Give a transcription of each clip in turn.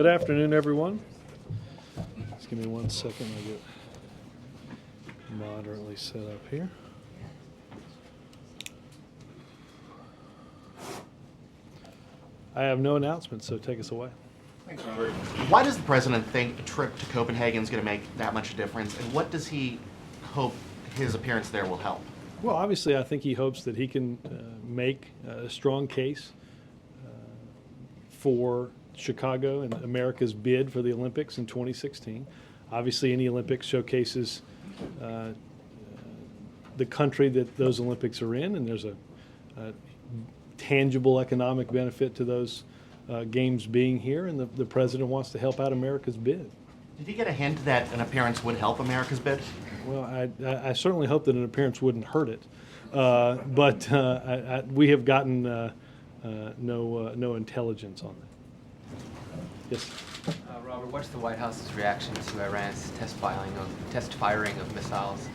Good afternoon, everyone. Just give me 1 second. I get moderately set up here. I have no announcements, so take us away. Thanks, Robert. Why does the president think a trip to Copenhagen is going to make that much difference, and what does he hope his appearance there will help? Well, obviously, I think he hopes that he can make a strong case for Chicago and America's bid for the Olympics in 2016. Obviously, any Olympics showcases the country that those Olympics are in, and there's a tangible economic benefit to those games being here, and the president wants to help out America's bid. Did he get a hint that an appearance would help America's bid? Well, I certainly hope that an appearance wouldn't hurt it, but we have gotten no intelligence on that. Yes. Robert, what's the White House's reaction to Iran's test firing of missiles,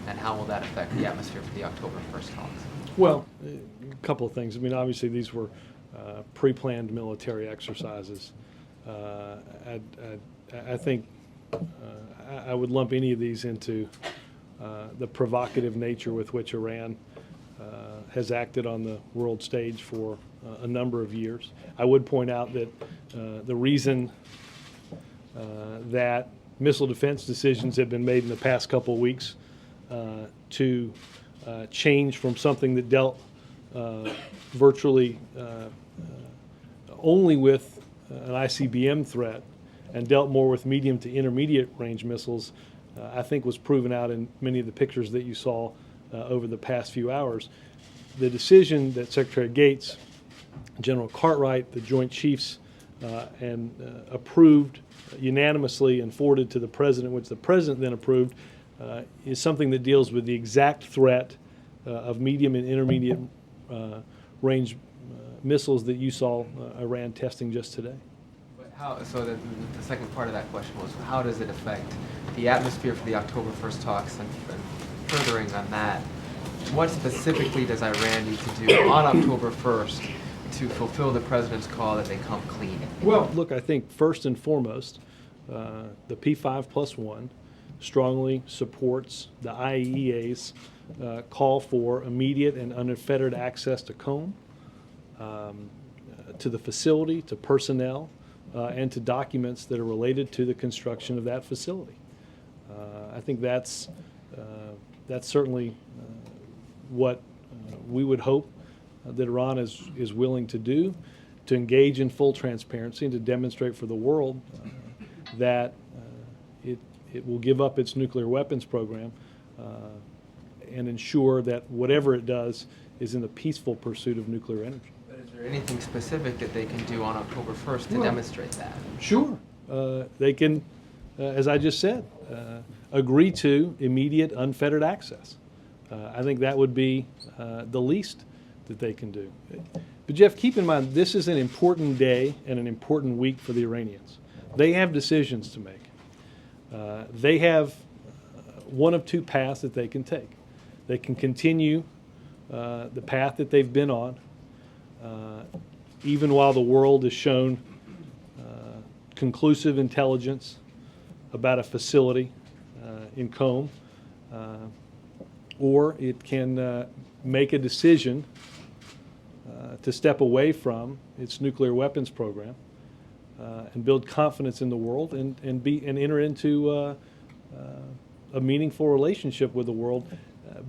and how will that affect the atmosphere for the October 1st talks? Well, a couple of things. I mean, obviously these were pre-planned military exercises. I think I would lump any of these into the provocative nature with which Iran has acted on the world stage for a number of years. I would point out that the reason that missile defense decisions have been made in the past couple of weeks to change from something that dealt virtually only with an ICBM threat and dealt more with medium to intermediate range missiles, I think was proven out in many of the pictures that you saw over the past few hours. The decision that Secretary Gates, General Cartwright, the Joint Chiefs, and approved unanimously and forwarded to the President, which the President then approved, is something that deals with the exact threat of medium and intermediate range missiles that you saw Iran testing just today. So the second part of that question was, how does it affect the atmosphere for the October 1st talks, and furthering on that, what specifically does Iran need to do on October 1st to fulfill the President's call that they come clean? Well, look, I think first and foremost, the P5+1 strongly supports the IAEA's call for immediate and unfettered access to Qom, to the facility, to personnel, and to documents that are related to the construction of that facility. I think that's certainly what we would hope that Iran is willing to do, to engage in full transparency and to demonstrate for the world that it will give up its nuclear weapons program and ensure that whatever it does is in the peaceful pursuit of nuclear energy. But is there anything specific that they can do on October 1st to demonstrate that? Sure. They can, as I just said, agree to immediate unfettered access. I think that would be the least that they can do. But Jeff, keep in mind, this is an important day and an important week for the Iranians. They have decisions to make. They have one of two paths that they can take. They can continue the path that they've been on, even while the world has shown conclusive intelligence about a facility in Qom, or it can make a decision to step away from its nuclear weapons program and build confidence in the world and enter into a meaningful relationship with the world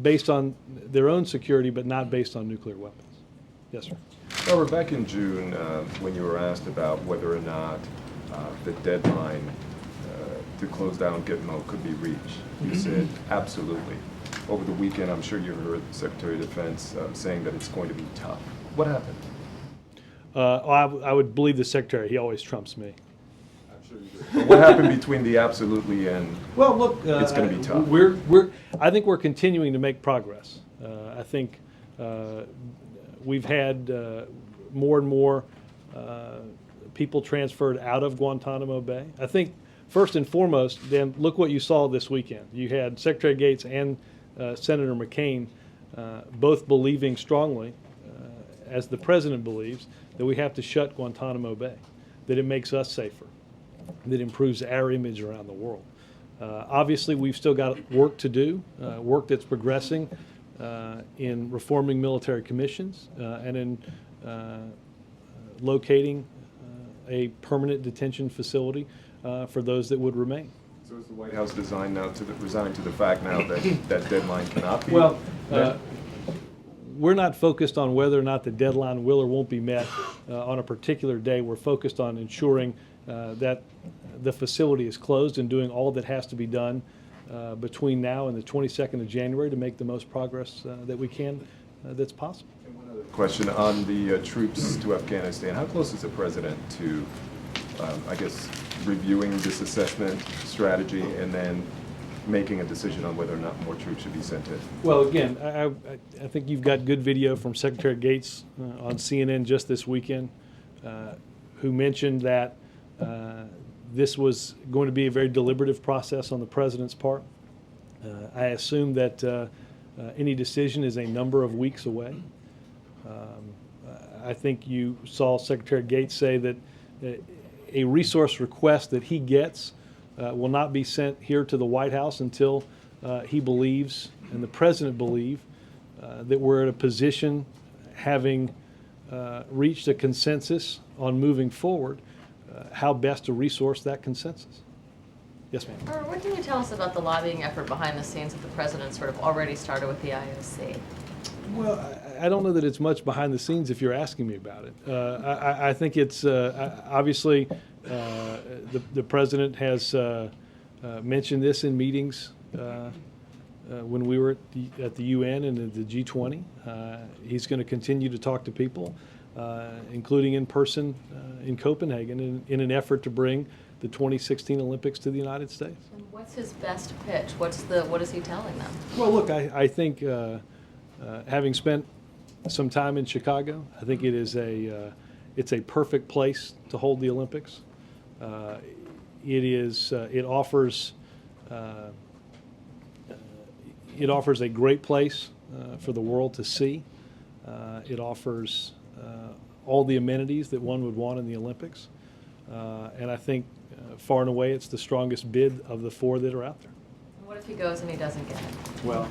based on their own security, but not based on nuclear weapons. Yes, sir. Robert, back in June, when you were asked about whether or not the deadline to close down Gitmo could be reached, you said absolutely. Over the weekend, I'm sure you heard the Secretary of Defense saying that it's going to be tough. What happened? I would believe the Secretary. He always trumps me. I'm sure you do. But what happened between the absolutely and well, look, it's going to be tough? I think we're continuing to make progress. I think we've had more and more people transferred out of Guantanamo Bay. I think first and foremost, then look what you saw this weekend. You had Secretary Gates and Senator McCain both believing strongly, as the President believes, that we have to shut Guantanamo Bay, that it makes us safer. that improves our image around the world. Obviously, we've still got work to do, work that's progressing in reforming military commissions and in locating a permanent detention facility for those that would remain. So is the White House resigned to the fact now that that deadline cannot be? Well, we're not focused on whether or not the deadline will or won't be met on a particular day. We're focused on ensuring that the facility is closed and doing all that has to be done between now and the 22nd of January to make the most progress that we can that's possible. And one other question on the troops to Afghanistan. How close is the president to, I guess, reviewing this assessment strategy and then making a decision on whether or not more troops should be sent in? Well, again, I think you've got good video from Secretary Gates on CNN just this weekend, who mentioned that this was going to be a very deliberative process on the president's part. I assume that any decision is a number of weeks away. I think you saw Secretary Gates say that a resource request that he gets will not be sent here to the White House until he believes, and the president believe, that we're at a position, having reached a consensus on moving forward, how best to resource that consensus. Yes, ma'am. What can you tell us about the lobbying effort behind the scenes that the president sort of already started with the IOC? Well, I don't know that it's much behind the scenes if you're asking me about it. I think it's obviously the president has mentioned this in meetings when we were at the UN and at the G20. He's going to continue to talk to people, including in person in Copenhagen, in an effort to bring the 2016 Olympics to the United States. And what's his best pitch? What is he telling them? Well, look, I think having spent some time in Chicago, I think it's a perfect place to hold the Olympics. It offers a great place for the world to see. It offers all the amenities that one would want in the Olympics, and I think far and away it's the strongest bid of the four that are out there. And what if he goes and he doesn't get it? Well,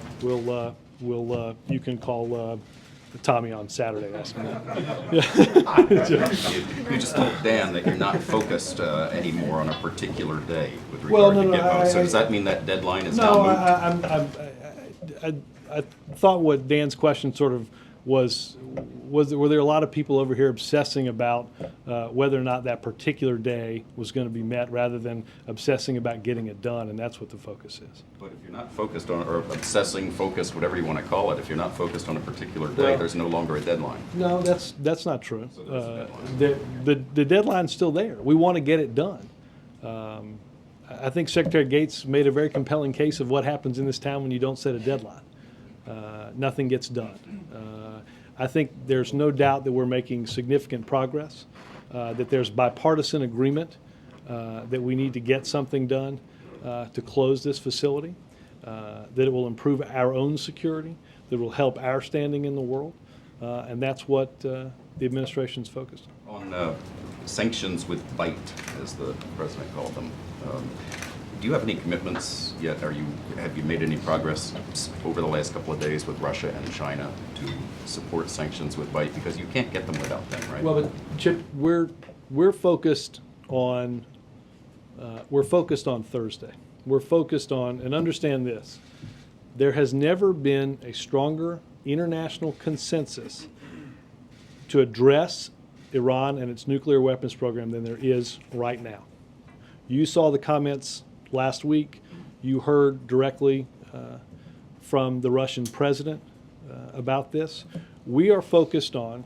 you can call Tommy on Saturday, ask him that. You just told Dan that you're not focused anymore on a particular day with regard Well, no, to no, Gitmo. So does that mean that deadline is No, now moved? I thought what Dan's question sort of was were there a lot of people over here obsessing about whether or not that particular day was going to be met rather than obsessing about getting it done, and that's what the focus is. But if you're not focused on, or obsessing, focused, whatever you want to call it, if you're not focused on a particular day, Well, there's no longer a deadline. No, that's not true. So there's a deadline. The deadline's still there. We want to get it done. I think Secretary Gates made a very compelling case of what happens in this town when you don't set a deadline. Nothing gets done. I think there's no doubt that we're making significant progress, that there's bipartisan agreement that we need to get something done to close this facility, that it will improve our own security, that will help our standing in the world, and that's what the administration's focused on. On sanctions with bite, as the president called them, do you have any commitments yet? Have you made any progress over the last couple of days with Russia and China to support sanctions with bite? Because you can't get them without them, right? Well, but Chip, we're focused on Thursday. We're focused on, and understand this, there has never been a stronger international consensus to address Iran and its nuclear weapons program than there is right now. You saw the comments last week. You heard directly from the Russian president about this. We are focused on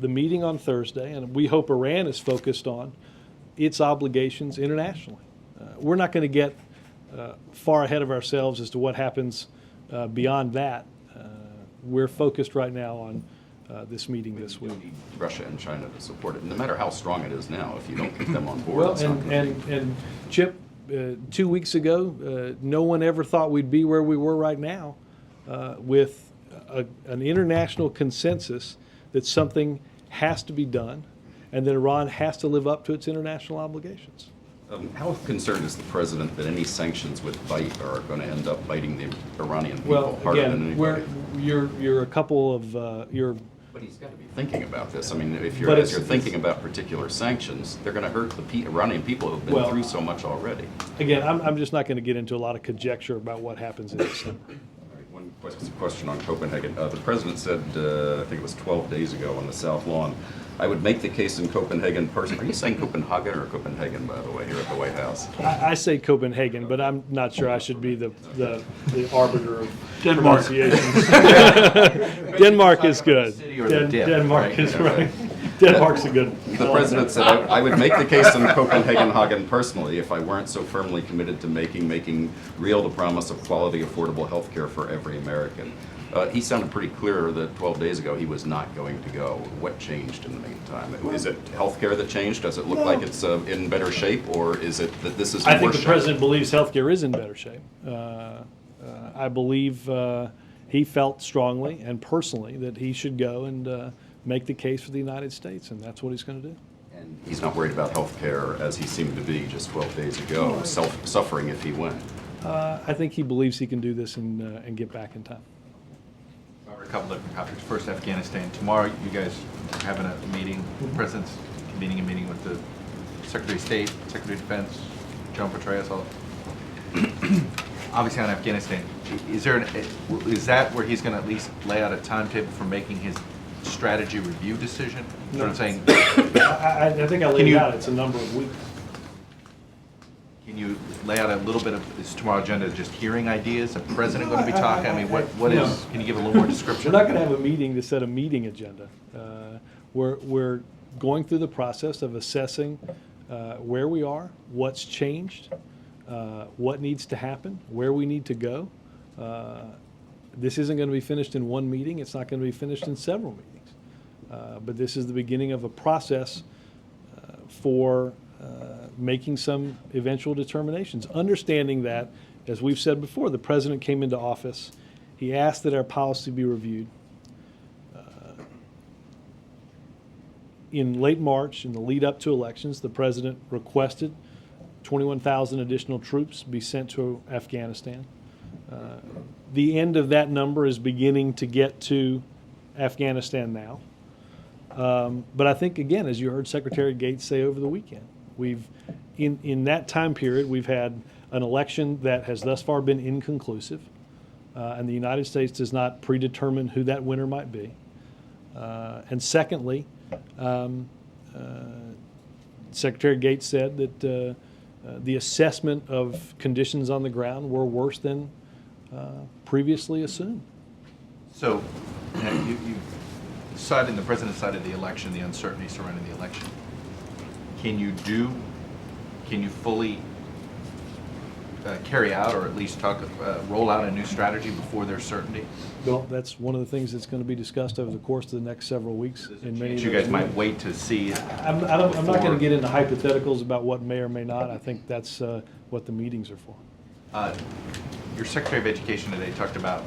the meeting on Thursday, and we hope Iran is focused on its obligations internationally. We're not going to get far ahead of ourselves as to what happens beyond that. We're focused right now on this meeting this week. You need Russia and China to support it, no matter how strong it is now. If you don't get them on board, Well, it's not gonna be. and Chip, 2 weeks ago, no one ever thought we'd be where we were right now with an international consensus that something has to be done and that Iran has to live up to its international obligations. How concerned is the president that any sanctions with bite are going to end up biting the Iranian people harder than anybody? You're a couple of But he's got to be thinking about this. I mean, if But you're thinking about particular sanctions, they're going to hurt the Iranian people who've been through so much already. Again, I'm just not going to get into a lot of conjecture about what happens in December. One question on Copenhagen. The president said, I think it was 12 days ago on the South Lawn, I would make the case in Copenhagen person. Are you saying Copenhagen or Copenhagen, by the way, here at the White House? I say Copenhagen, but I'm not sure I should be the arbiter of Denmark. pronunciations. Denmark is good. Denmark is right. Denmark's a good. The president said, I would make the case in Copenhagen personally if I weren't so firmly committed to making real the promise of quality, affordable health care for every American. He sounded pretty clear that 12 days ago he was not going to go. What changed in the meantime? Is it health care that changed? Does it look like it's in better shape, or is it that this is I think worse the shape? president believes healthcare is in better shape. I believe he felt strongly and personally that he should go and make the case for the United States, and that's what he's going to do. And he's not worried about health care as he seemed to be just 12 days ago, suffering if he went. I think he believes he can do this and get back in time. A couple different topics. First, Afghanistan. Tomorrow, you guys are having a meeting. The President's convening a meeting with the Secretary of State, Secretary of Defense, John Petraeus, all. Obviously, on Afghanistan, is that where he's going to at least lay out a timetable for making his strategy review decision? No. Sort of saying, I think I laid it out. It's a number of weeks. can you lay out a little bit of this tomorrow agenda? Just hearing ideas. The president going to be talking. I mean, what is? Can you give a little more description? We're not going to have a meeting to set a meeting agenda. We're going through the process of assessing where we are, what's changed, what needs to happen, where we need to go. This isn't going to be finished in one meeting. It's not going to be finished in several meetings. But this is the beginning of a process for making some eventual determinations, understanding that, as we've said before, the president came into office. He asked that our policy be reviewed. In late March, in the lead up to elections, the president requested 21,000 additional troops be sent to Afghanistan. The end of that number is beginning to get to Afghanistan now. But I think, again, as you heard Secretary Gates say over the weekend, in that time period, we've had an election that has thus far been inconclusive, and the United States does not predetermine who that winner might be. And secondly, Secretary Gates said that the assessment of conditions on the ground were worse than previously assumed. So, you cited, the president cited the election, the uncertainty surrounding the election. Can you fully carry out, or at least roll out a new strategy before there's certainty? Well, that's one of the things that's going to be discussed over the course of the next several weeks. In many of You those guys might meetings. wait to see. I'm not going to get into hypotheticals about what may or may not. I think that's what the meetings are for. Your Secretary of Education today talked about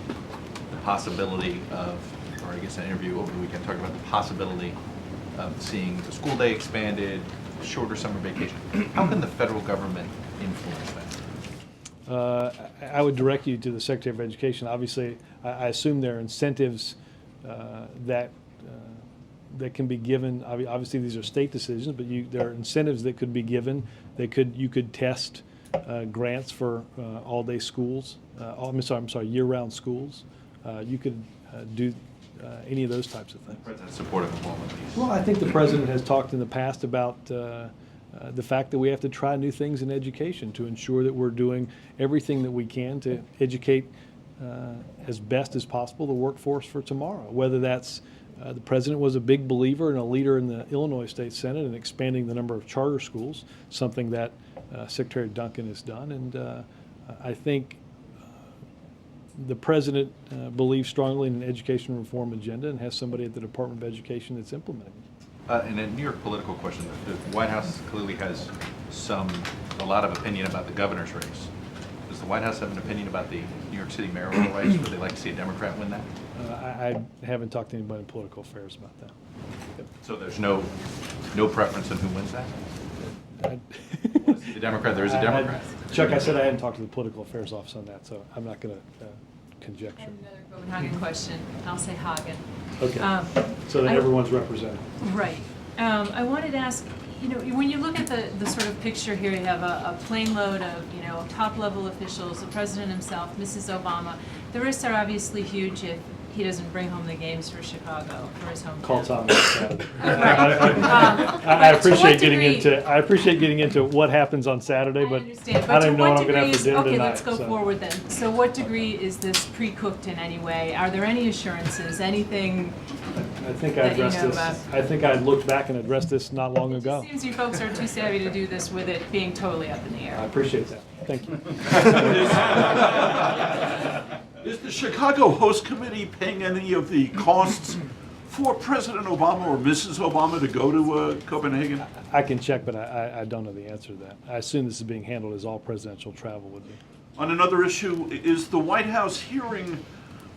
the possibility of, or I guess an interview over the weekend, talked about the possibility of seeing the school day expanded, shorter summer vacation. How can the federal government influence that? I would direct you to the Secretary of Education. Obviously, I assume there are incentives that can be given. Obviously, these are state decisions, but there are incentives that could be given. You could test grants for all-day schools. I'm sorry, year-round schools. You could do any of those types of things. The president's supportive of all of these. Well, I think the president has talked in the past about the fact that we have to try new things in education to ensure that we're doing everything that we can to educate as best as possible the workforce for tomorrow. Whether that's the president was a big believer and a leader in the Illinois State Senate in expanding the number of charter schools, something that Secretary Duncan has done. And I think the president believes strongly in an education reform agenda and has somebody at the Department of Education that's implementing it. And a New York political question. The White House clearly has a lot of opinion about the governor's race. Does the White House have an opinion about the New York City mayoral race? Would they like to see a Democrat win that? I haven't talked to anybody in political affairs about that. So there's no No preference on who wins that? The Democrat, there is a Democrat. Chuck, I said I hadn't talked to the political affairs office on that, so I'm not going to conjecture. And another Copenhagen question. I'll say Hagen. Okay, so then everyone's represented. Right. I wanted to ask, when you look at the sort of picture here, you have a plane load of, top-level officials, the president himself, Mrs. Obama. The risks are obviously huge if he doesn't bring home the games for Chicago, for his hometown. Call Tom. Right. I appreciate getting into what happens on Saturday, but I don't even know what I'm going to have for dinner okay, tonight. let's go forward then. So what degree is this pre-cooked in any way? Are there any assurances, anything I think I that you addressed know this. about? I think I looked back and addressed this not long It ago. just seems you folks are too savvy to do this with it being totally up in the I air. appreciate that. Thank you. Is the Chicago Host Committee paying any of the costs for President Obama or Mrs. Obama to go to Copenhagen? I can check, but I don't know the answer to that. I assume this is being handled as all presidential travel would be. On another issue, is the White House hearing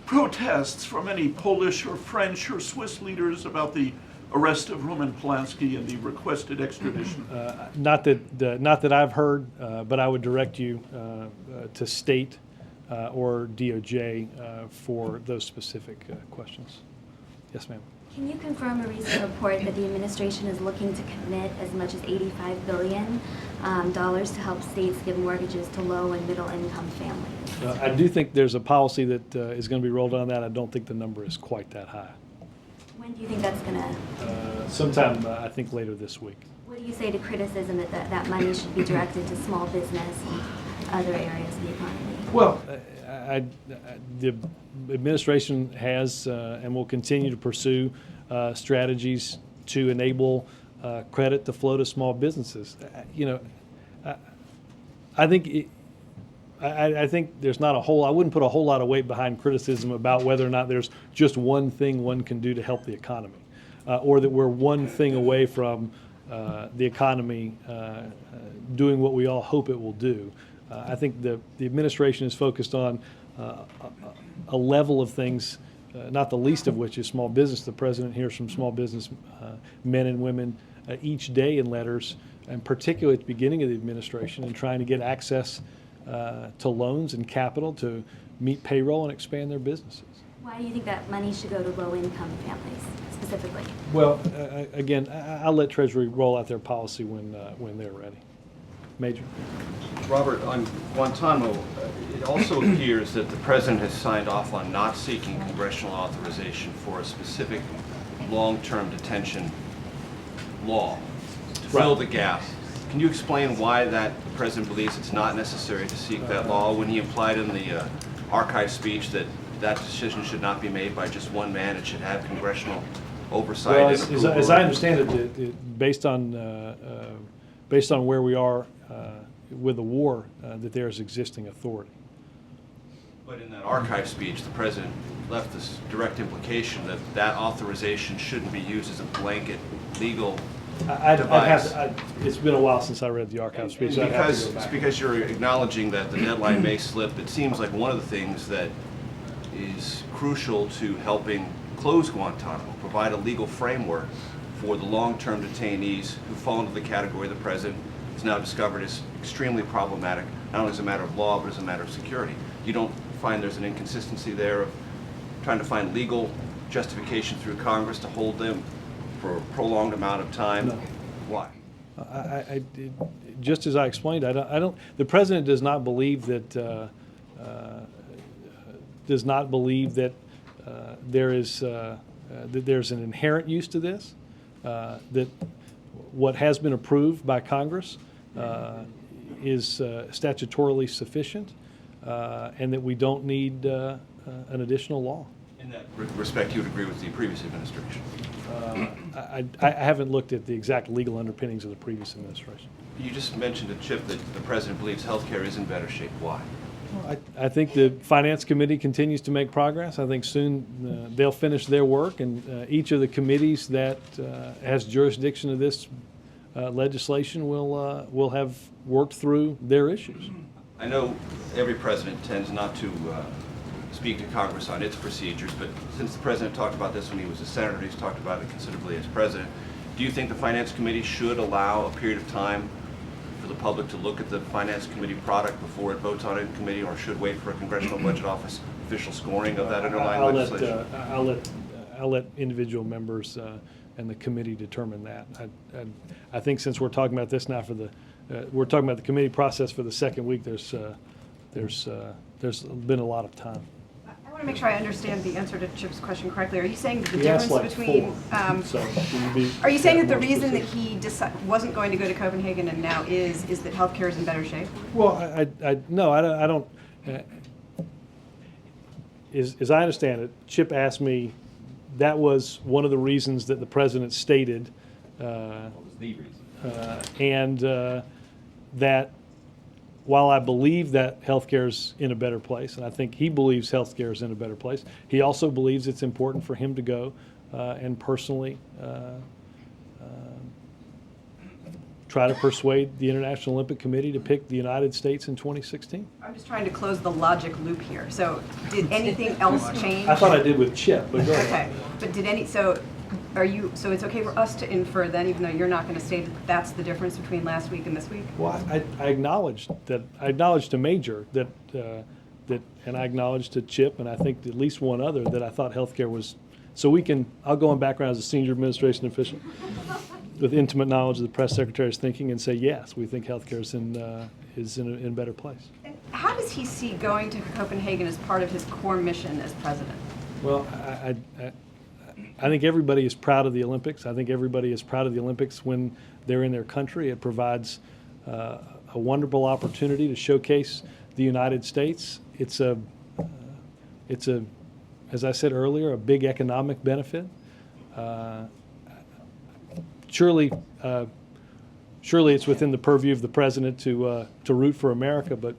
protests from any Polish or French or Swiss leaders about the arrest of Roman Polanski and the requested extradition? Not that I've heard, but I would direct you to state or DOJ for those specific questions. Yes, ma'am. Can you confirm a recent report that the administration is looking to commit as much as $85 billion to help states give mortgages to low and middle income families? I do think there's a policy that is going to be rolled on that. I don't think the number is quite that high. When do you think that's going to? Sometime, I think, later this week. What do you say to criticism that money should be directed to small business and other areas of the economy? Well, the administration has and will continue to pursue strategies to enable credit to flow to small businesses. I think I think there's not a whole. I wouldn't put a whole lot of weight behind criticism about whether or not there's just one thing one can do to help the economy, or that we're one thing away from the economy doing what we all hope it will do. I think the administration is focused on a level of things, not the least of which is small business. The president hears from small business men and women each day in letters, and particularly at the beginning of the administration, and trying to get access to loans and capital to meet payroll and expand their businesses. Why do you think that money should go to low-income families specifically? Well, again, I'll let Treasury roll out their policy when they're ready. Major. Robert, on Guantanamo, it also appears that the president has signed off on not seeking congressional authorization for a specific long-term detention law to fill the gap. Can you explain why the president believes it's not necessary to seek that law when he implied in the archive speech that decision should not be made by just one man, it should have congressional oversight Well, and approval? as I understand it, based on where we are with the war, that there's existing authority. But in that archive speech, the president left this direct implication that that authorization shouldn't be used as a blanket legal device. It's been a while since I read the archive speech. So I'd have to go back. Because you're acknowledging that the deadline may slip, it seems like one of the things that is crucial to helping close Guantanamo, provide a legal framework for the long-term detainees who fall into the category the president has now discovered is extremely problematic, not only as a matter of law, but as a matter of security. You don't find there's an inconsistency there of trying to find legal justification through Congress to hold them for a prolonged amount of time? No. Why? Just as I explained, I don't. The president does not believe that there's an inherent use to this. That what has been approved by Congress is statutorily sufficient, and that we don't need an additional law. In that respect, you would agree with the previous administration? I haven't looked at the exact legal underpinnings of the previous administration. You just mentioned to Chip that the president believes healthcare is in better shape. Why? I think the Finance Committee continues to make progress. I think soon they'll finish their work, and each of the committees that has jurisdiction of this legislation will have worked through their issues. I know every president tends not to speak to Congress on its procedures, but since the president talked about this when he was a senator, he's talked about it considerably as president. Do you think the Finance Committee should allow a period of time for the public to look at the Finance Committee product before it votes on it in committee, or should wait for a Congressional Budget Office official scoring of that underlying legislation? I'll let individual members and the committee determine that. I think since we're talking about this now for the, we're talking about the committee process for the second week, there's been a lot of time. I want to make sure I understand the answer to Chip's question correctly. Are you saying that the He asked difference like between, four. So can you be are you saying that the more reason that specific? he wasn't going to go to Copenhagen and now is that healthcare is in better shape? Well, no, I don't. As I understand it, Chip asked me, that was one of the reasons that the president stated, What was the reason? and that while I believe that healthcare's in a better place, and I think he believes healthcare is in a better place, he also believes it's important for him to go and personally try to persuade the International Olympic Committee to pick the United States in 2016. I'm just trying to close the logic loop here. So did anything else change? I thought I did with Chip, but go ahead. Okay, but so it's okay for us to infer then, even though you're not going to state that that's the difference between last week and this week? Well, I acknowledged that. I acknowledged to Major that, and I acknowledged to Chip, and I think at least one other, that I thought healthcare was. So I'll go on background as a senior administration official with intimate knowledge of the press secretary's thinking and say, yes, we think healthcare is in a better place. And how does he see going to Copenhagen as part of his core mission as president? Well, I think everybody is proud of the Olympics. I think everybody is proud of the Olympics when they're in their country. It provides a wonderful opportunity to showcase the United States. It's as I said earlier, a big economic benefit. Surely it's within the purview of the president to root for America, but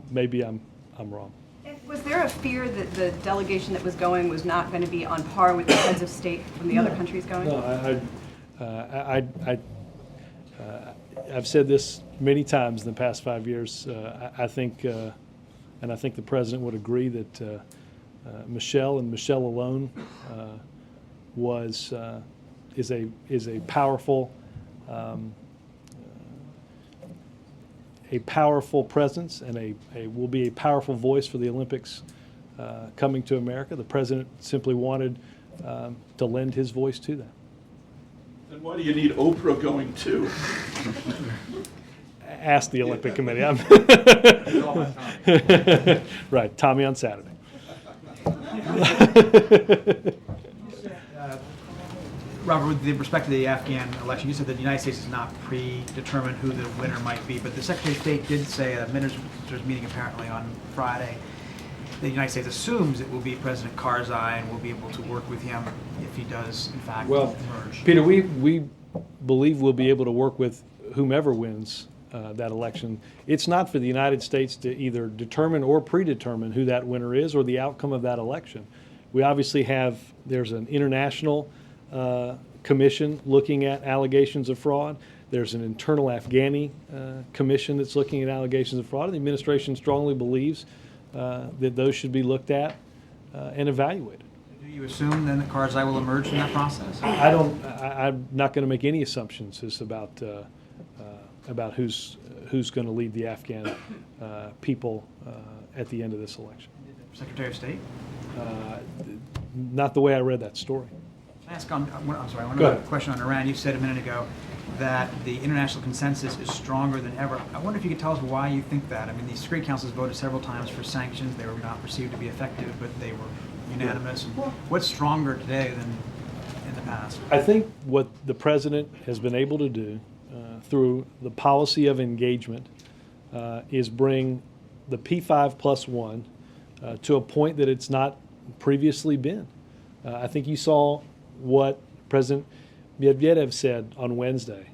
maybe I'm wrong. And was there a fear that the delegation that was going was not going to be on par with the heads of state from the other countries going? No, I've said this many times in the past 5 years. I think, and I think the president would agree that Michelle and Michelle alone is a powerful presence and will be a powerful voice for the Olympics coming to America. The president simply wanted to lend his voice to that. Then why do you need Oprah going too? Ask the Olympic Committee. Right, Tommy on Saturday. Robert, with respect to the Afghan election, you said that the United States has not predetermined who the winner might be, but the Secretary of State did say at a minister's meeting apparently on Friday the United States assumes it will be President Karzai and will be able to work with him if he does, in fact, emerge. Peter, we believe we'll be able to work with whomever wins that election. It's not for the United States to either determine or predetermine who that winner is or the outcome of that election. We obviously there's an international commission looking at allegations of fraud. There's an internal Afghani commission that's looking at allegations of fraud. And the administration strongly believes that those should be looked at and evaluated. Do you assume then that Karzai will emerge from that process? I'm not going to make any assumptions as about who's going to lead the Afghan people at the end of this election. Secretary of State? Not the way I read that story. I'm sorry, one question on Iran. You said a minute ago that the international consensus is stronger than ever. I wonder if you could tell us why you think that. I mean, the Security Council has voted several times for sanctions. They were not perceived to be effective, but they were unanimous. What's stronger today than in the past? I think what the president has been able to do through the policy of engagement is bring the P5+1 to a point that it's not previously been. I think you saw what President Medvedev said on Wednesday.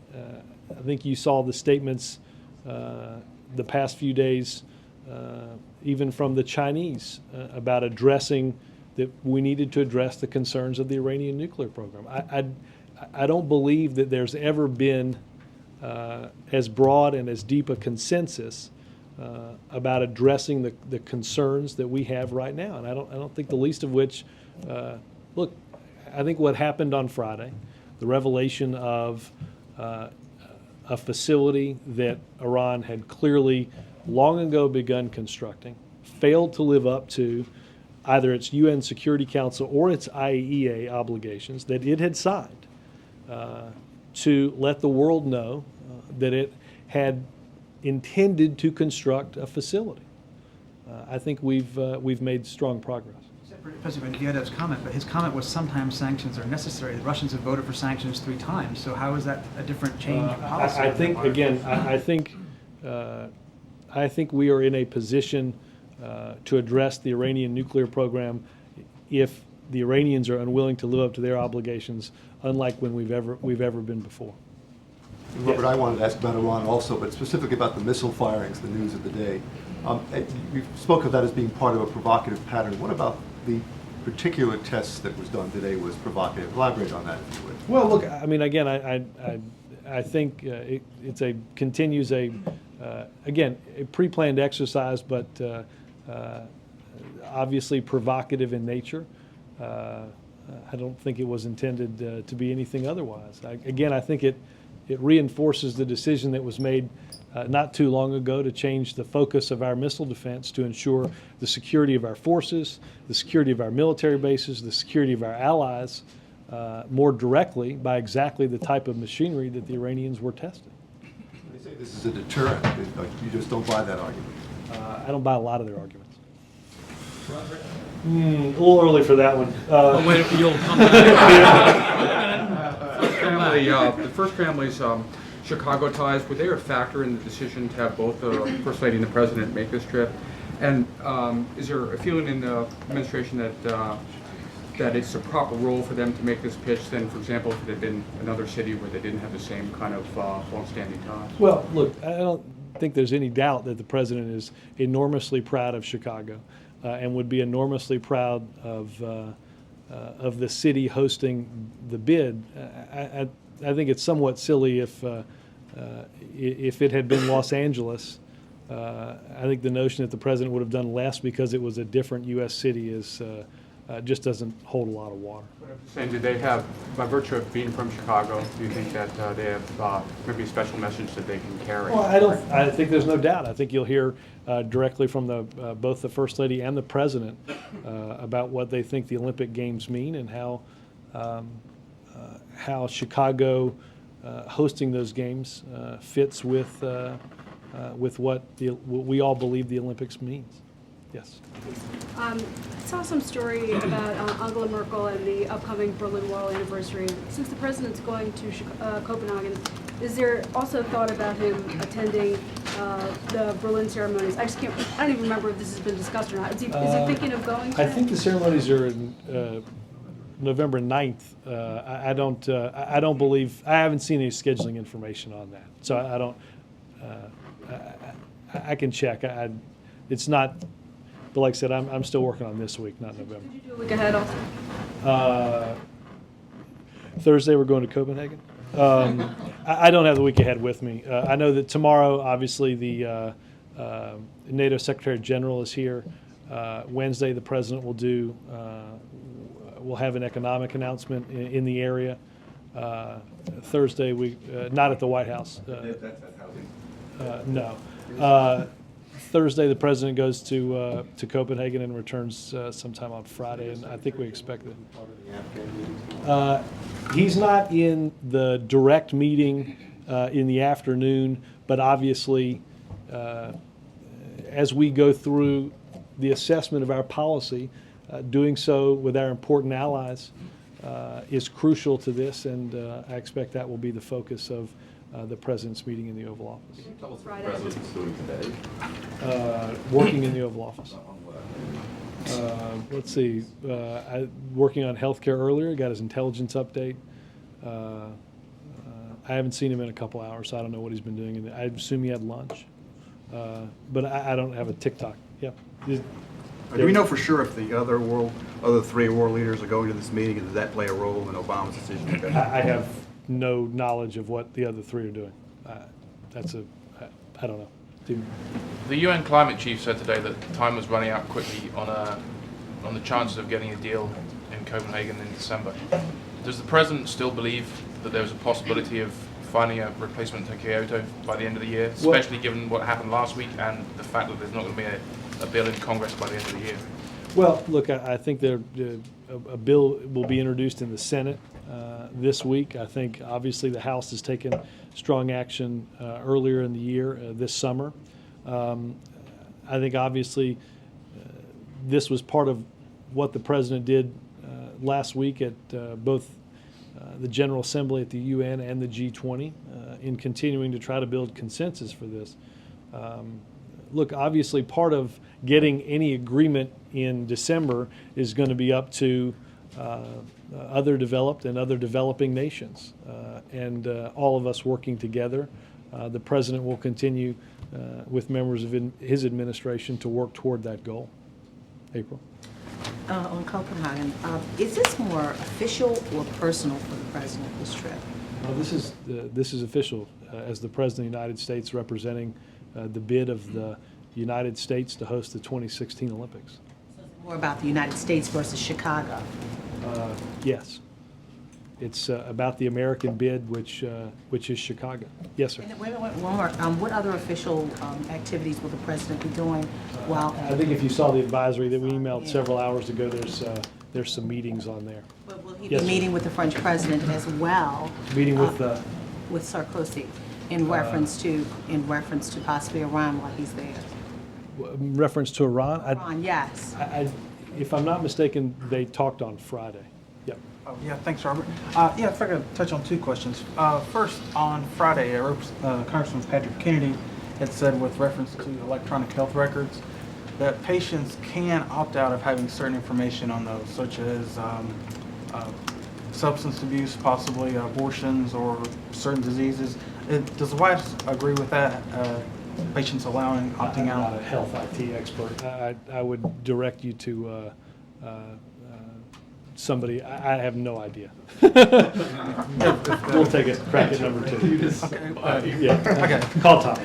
I think you saw the statements the past few days, even from the Chinese, about addressing that we needed to address the concerns of the Iranian nuclear program. I don't believe that there's ever been as broad and as deep a consensus about addressing the concerns that we have right now, and I don't think the least of which, look, I think what happened on Friday the revelation of a facility that Iran had clearly long ago begun constructing, failed to live up to either its UN Security Council or its IAEA obligations that it had signed, to let the world know that it had intended to construct a facility. I think we've made strong progress. President Medvedev's comment, but his comment was sometimes sanctions are necessary. The Russians have voted for sanctions 3 times, so how is that a different change in policy? I think, again, I think we are in a position to address the Iranian nuclear program if the Iranians are unwilling to live up to their obligations, unlike when we've ever been before. Robert, I wanted to ask about Iran also, but specifically about the missile firings, the news of the day. You spoke of that as being part of a provocative pattern. What about the particular test that was done today was provocative? Elaborate on that, if you would. Well, look, I mean, again, I think continues again, a pre-planned exercise, but obviously provocative in nature. I don't think it was intended to be anything otherwise. Again, I think it reinforces the decision that was made not too long ago to change the focus of our missile defense to ensure the security of our forces, the security of our military bases, the security of our allies more directly by exactly the type of machinery that the Iranians were testing. They say this is a deterrent. You just don't buy that argument. I don't buy a lot of their arguments. A little early for that one. Wait, you'll come back. The first family's Chicago ties, were they a factor in the decision to have both the First Lady and the President make this trip? And is there a feeling in the administration that it's a proper role for them to make this pitch than, for example, if it had been another city where they didn't have the same kind of long-standing ties? Well, look, I don't think there's any doubt that the President is enormously proud of Chicago and would be enormously proud of the city hosting the bid. I think it's somewhat silly if it had been Los Angeles. I think the notion that the President would have done less because it was a different U.S. city just doesn't hold a lot of water. And do they have, by virtue of being from Chicago, do you think that they have maybe a special message that they can carry? Well, I think there's no doubt. I think you'll hear directly from both the First Lady and the President about what they think the Olympic Games mean and how Chicago hosting those games fits with what we all believe the Olympics means. Yes. I saw some story about Angela Merkel and the upcoming Berlin Wall anniversary. Since the president's going to Copenhagen, is there also thought about him attending the Berlin ceremonies? I don't even remember if this has been discussed or not. Is he thinking of going to I think the ceremonies are in November 9th. I don't believe, I haven't seen any scheduling information on that. So I don't, I can check. It's not, but like I said, I'm still working on this week, not November. Could you do a week ahead also? Thursday we're going to Copenhagen. I don't have the week ahead with me. I know that tomorrow, obviously, the NATO Secretary General is here. Wednesday, the President will have an economic announcement in the area. Thursday, not at the White House. No. Thursday, the President goes to Copenhagen and returns sometime on Friday, and I think we expect that. He's not in the direct meeting in the afternoon, but obviously, as we go through the assessment of our policy, doing so with our important allies is crucial to this, and I expect that will be the focus of the President's meeting in the Oval Office. Can you tell us what the President's doing today? Working in the Oval Office. Let's see. Working on healthcare earlier. Got his intelligence update. I haven't seen him in a couple hours, so I don't know what he's been doing. I assume he had lunch, but I don't have a TikTok. Yeah. Do we know for sure if the other three world leaders are going to this meeting, and does that play a role in Obama's decision? I have no knowledge of what the other three are doing. I don't know. The UN climate chief said today that time was running out quickly on the chances of getting a deal in Copenhagen in December. Does the President still believe that there was a possibility of finding a replacement to Kyoto by the end of the year, especially given what happened last week and the fact that there's not going to be a bill in Congress by the end of the year? Well, look, I think a bill will be introduced in the Senate this week. I think obviously the House has taken strong action earlier in the year, this summer. I think obviously this was part of what the president did last week at both the General Assembly at the UN and the G20 in continuing to try to build consensus for this. Look, obviously part of getting any agreement in December is going to be up to other developed and other developing nations, and all of us working together. The president will continue with members of his administration to work toward that goal. April? On Copenhagen, is this more official or personal for the president, this trip? This is official, as the President of the United States representing the bid of the United States to host the 2016 Olympics. So it's more about the United States versus Chicago? Yes. It's about the American bid, which is Chicago. Yes, sir. And wait, one more. What other official activities will the president be doing while? I think if you saw the advisory that we emailed several hours ago, there's some meetings on there. But will he Yes, be sir. meeting with the French president as well? Meeting with with Sarkozy in reference to possibly Iran while he's there. reference to Iran. Iran, yes. If I'm not mistaken, they talked on Friday. Yep. Oh, yeah, thanks, Robert. Yeah, if I could touch on two questions. First, on Friday, Congressman Patrick Kennedy had said with reference to electronic health records that patients can opt out of having certain information on those, such as substance abuse, possibly abortions or certain diseases. Does the White House agree with that? Patients allowing opting out? I'm not a health IT expert. I would direct you to somebody. I have no idea. We'll take a crack at number two. Yeah. Okay. Call Tom.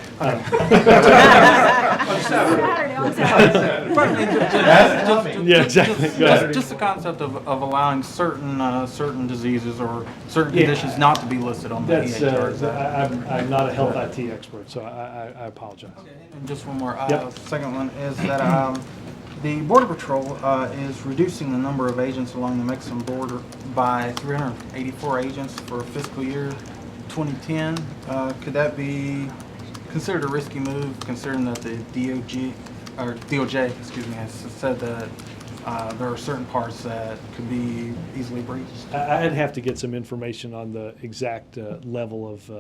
Yeah, exactly. Go ahead. Just the concept of allowing certain diseases or certain conditions not to be listed on the EHR. I'm not a health IT expert, so I apologize. And just one more. Yep. Second one is that the Border Patrol is reducing the number of agents along the Mexican border by 384 agents for fiscal year 2010. Could that be considered a risky move, considering that the DOJ, excuse me, has said that there are certain parts that could be easily breached? I'd have to get some information on the exact level of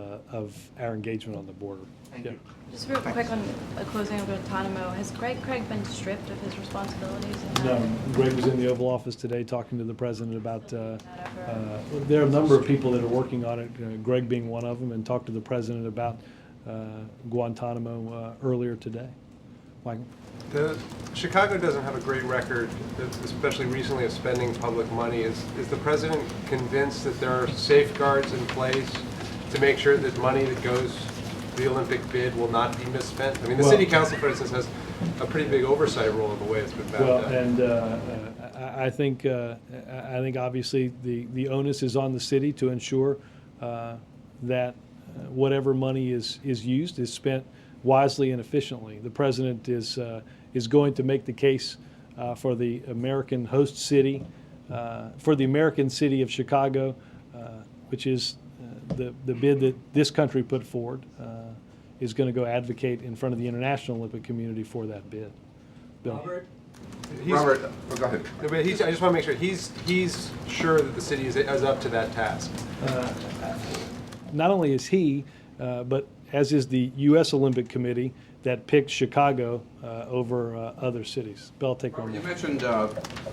our engagement on the border. Thank you. Just real quick on closing of Guantanamo, has Craig been stripped of his responsibilities? No, Greg was in the Oval Office today talking to the president about, there are a number of people that are working on it, Greg being one of them, and talked to the president about Guantanamo earlier today. Michael? Chicago doesn't have a great record, especially recently, of spending public money. Is the president convinced that there are safeguards in place to make sure that money that goes to the Olympic bid will not be misspent? I mean, the city council, for instance, has a pretty big oversight role in the way it's been backed up. And I think obviously the onus is on the city to ensure that whatever money is used is spent wisely and efficiently. The president is going to make the case for the American host city, for the American city of Chicago, which is the bid that this country put forward, is going to go advocate in front of the international Olympic community for that bid. Bill? Robert, go ahead. No, but I just want to make sure he's sure that the city is up to that task. Not only is he, but as is the U.S. Olympic Committee that picked Chicago over other cities. Bill, take one. You mentioned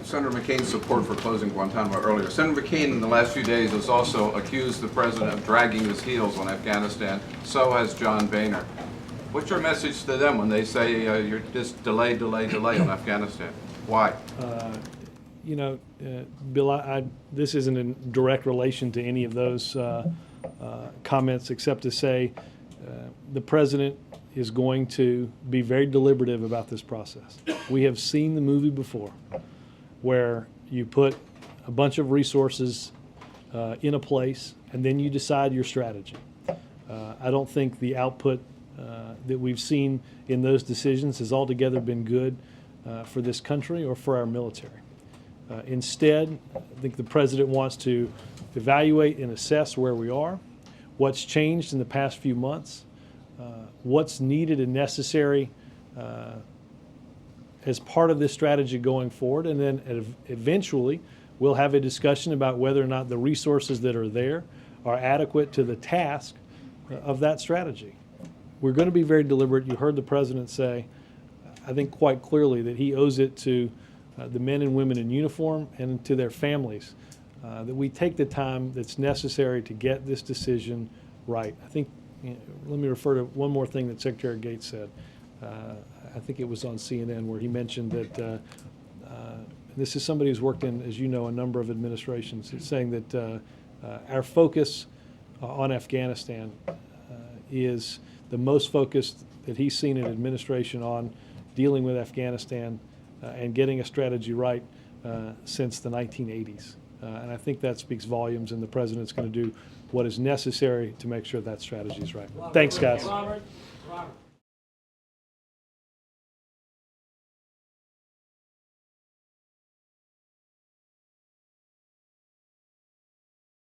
Senator McCain's support for closing Guantanamo earlier. Senator McCain in the last few days has also accused the president of dragging his heels on Afghanistan. So has John Boehner. What's your message to them when they say you're just delay on Afghanistan? Why? You know, Bill, this isn't in direct relation to any of those comments, except to say the president is going to be very deliberative about this process. We have seen the movie before where you put a bunch of resources in a place, and then you decide your strategy. I don't think the output that we've seen in those decisions has altogether been good for this country or for our military. Instead, I think the President wants to evaluate and assess where we are, what's changed in the past few months, what's needed and necessary as part of this strategy going forward, and then eventually we'll have a discussion about whether or not the resources that are there are adequate to the task of that strategy. We're going to be very deliberate. You heard the President say, I think quite clearly, that he owes it to the men and women in uniform and to their families that we take the time that's necessary to get this decision right. I think, let me refer to one more thing that Secretary Gates said. I think it was on CNN where he mentioned that this is somebody who's worked in, as you know, a number of administrations. He's saying that our focus on Afghanistan is the most focused that he's seen an administration on dealing with Afghanistan and getting a strategy right since the 1980s. And I think that speaks volumes, and the President's going to do what is necessary to make sure that strategy is right. Thanks, guys. Robert.